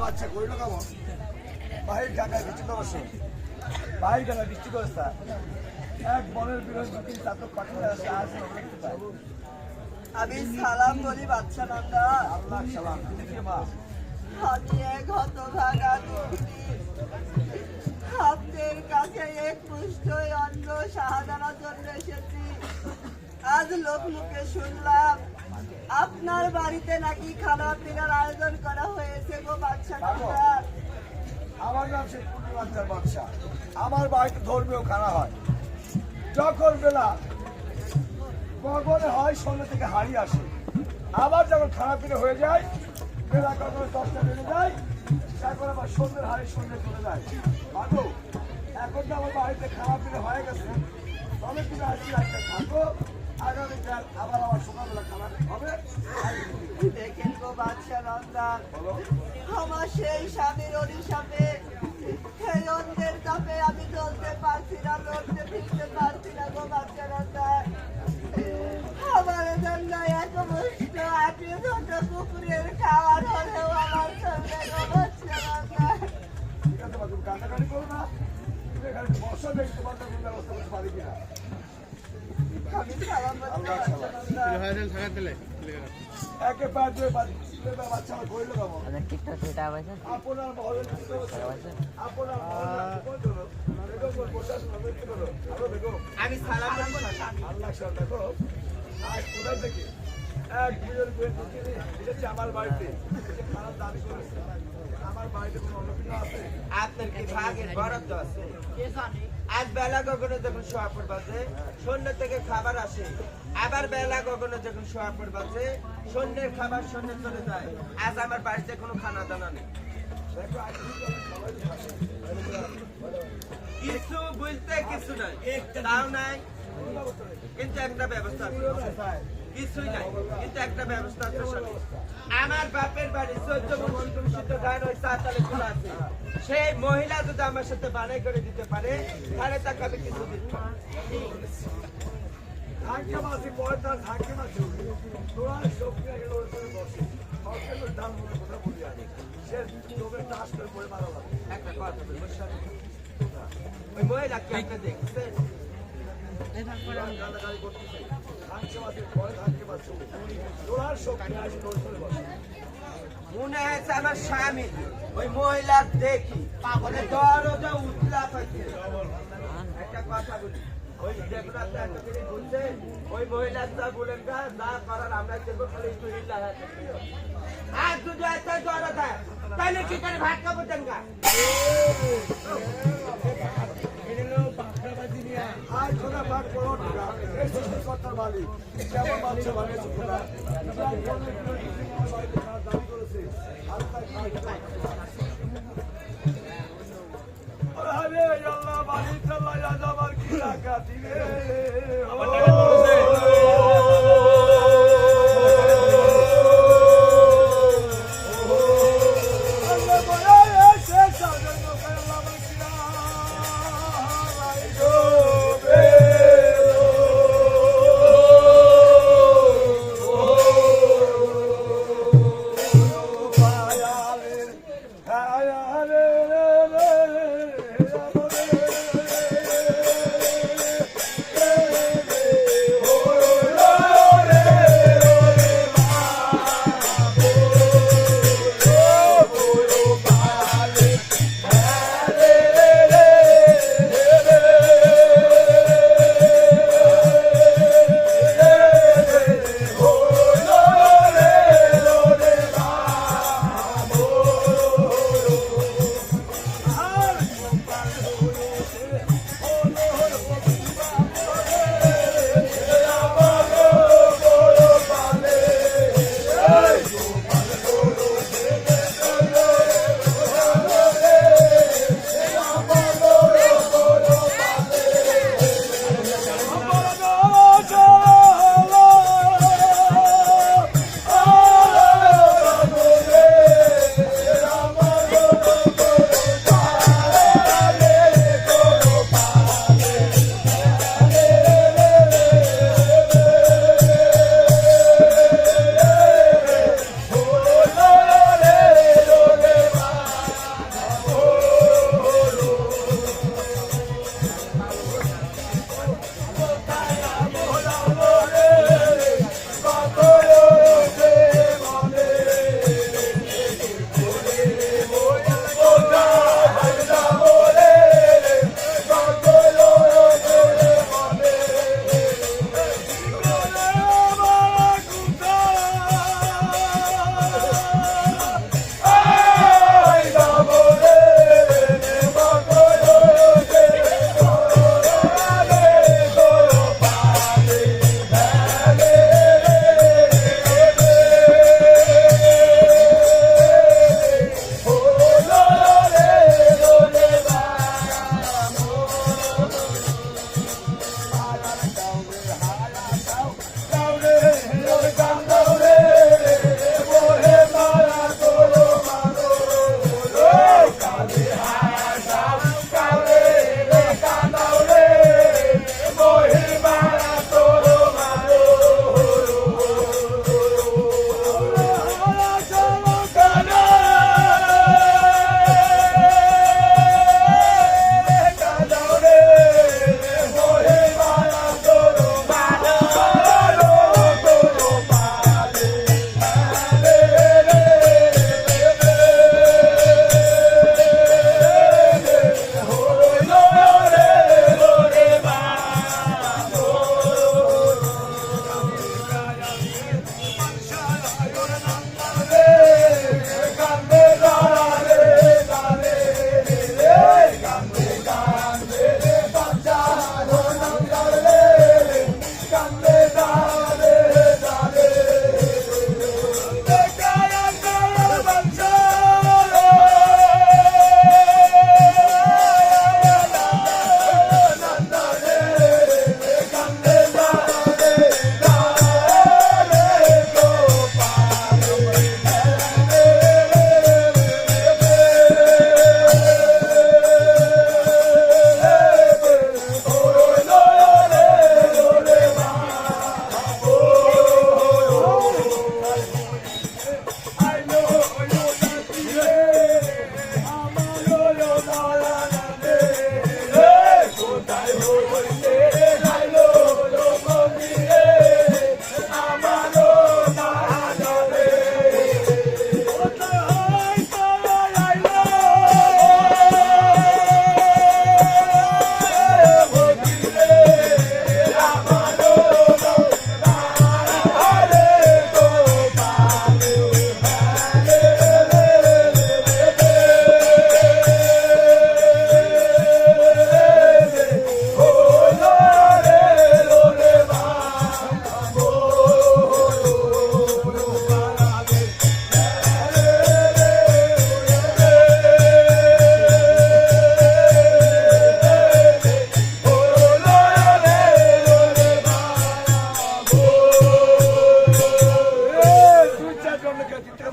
বাচ্চা কইলো কেমন বাহির ঢাকায় বৃষ্টি অবশ্য বাহির ঢাকায় বৃষ্টি অবস্থা এক বনের বিরোধী তিন চাতক পাখি আমি সালাম বলি বাচ্চা নন্দা। আল্লাহ সালাম মা আমি এক হতভাগা দুঃখিনী, আপনার কাছে এক মুষ্ঠ অন্ন সাহায্যের জন্য এসেছি। আজ লোক মুখে শুনলাম আপনার বাড়িতে নাকি খানা পিনার আয়োজন করা হয়েছে গো বাচ্চা নন্দা। আমার নাম শেখ পূর্ণিমাঞ্চার বাদশা। আমার বাড়িতে ধর্মীয় খানা হয় যখন বেলা গগনে হয়, সন্ধ্যা থেকে হাড়ি আসে। আবার যখন খানা পিনা হয়ে যায় বেলা কখনো 10টা বেজে যায়, তারপর আবার সন্ধ্যের হাড়ি সন্ধ্যে চলে যায়। মাগো এখন তো আমার বাড়িতে খানা পিনা হয়ে গেছে, তবে তুমি আজকে একটা থাকো, আগামীকাল আবার আমার সকালবেলা খানা হবে। দেখেন গো বাচ্চা নন্দা, আমার সেই স্বামীর অভিশাপে সেই অন্যের চাপে আমি চলতে পারছি না, লড়তে ফিরতে পারছি না গো বাচ্চা নন্দা। আমার জন্য এক মুষ্ঠ আটি ছোট কুকুরের খাওয়ার হলেও আমার সঙ্গে গো বাচ্চা নন্দা। ঠিক আছে মা, তুমি কান্নাকাটি করো না, তুমি এখানে বসো, দেখি তোমার জন্য ব্যবস্থা করতে পারি কিনা। আমি সালাম বলি বাচ্চা নন্দা। একে পাঁচ দুই পাঁচ বাচ্চা আমার কইলো কেমন আপনার মহলের আপনার আমি সালাম বলি আল্লাহ সাহেব দেখো আজ কোথায় থেকে এক বিজয় এসেছে আমার বাড়িতে, খারাপ দাবি করেছে। আমার বাড়িতে কোনো অন্নপিণ্ড আছে? আপনার কি ভাগের বরাদ্দ আছে? আজ বেলা গগনে যখন সোয়াপুর বাজে সন্ধ্যা থেকে খাবার আসে, আবার বেলা গগনে যখন সোয়াপুর বাজে সন্ধ্যের খাবার সন্ধ্যে চলে যায়। আজ আমার বাড়িতে কোনো খানা দানা নেই। দেখো আজ সবাই কিছু বুঝতে কিছু নাই, তাও নাই, কিন্তু একটা ব্যবস্থা আছে। কিছুই নাই, কিন্তু একটা ব্যবস্থা আছে। শোনো, আমার বাপের বাড়ি 14 বংশীত গান ওই 4 তলে খোলা আছে। সেই মহিলা যদি আমার সাথে বানাই করে দিতে পারে তাহলে তাকে আমি কিছু দিচ্ছি। ধাক্কা মাসি পরে তার ধাক্কা মাসি তোরা শক্তি এগুলো বসে সরকারের দাম কথা বলি আমি সে তোকে চাষ করে পরে মারা লাগে। একটা কথা বলবো, শোনো, ওই মহিলাকে একটা দেখছে গালাগালি করতেছে, ধাক্কা মাসি পরে ধাক্কা মাসি তোরা শক্তি আসে তোর চলে বসে। মনে হয়েছে আমার স্বামী ওই মহিলার দেখি বলে দরজা উতলা পাইছে। একটা কথা বলি, ওই যেগুলো আপনি এতদিন বলছেন ওই মহিলার যা বলেন না, যা করার আমরা দেখবো, খালি একটু হিল্লা আর যদি এত দরজা তাহলে কি করে ভাত খাবো তেনকা? আজ খোদা ভাগ করো না, এই সৃষ্টিকর্তার মালিক কেমন বাচ্চা বানিয়েছে খোদা, দাবি করেছে আর তাই আরে আল্লাহ মালিক আল্লাহ আজ আমার কি টাকা দিলে আরে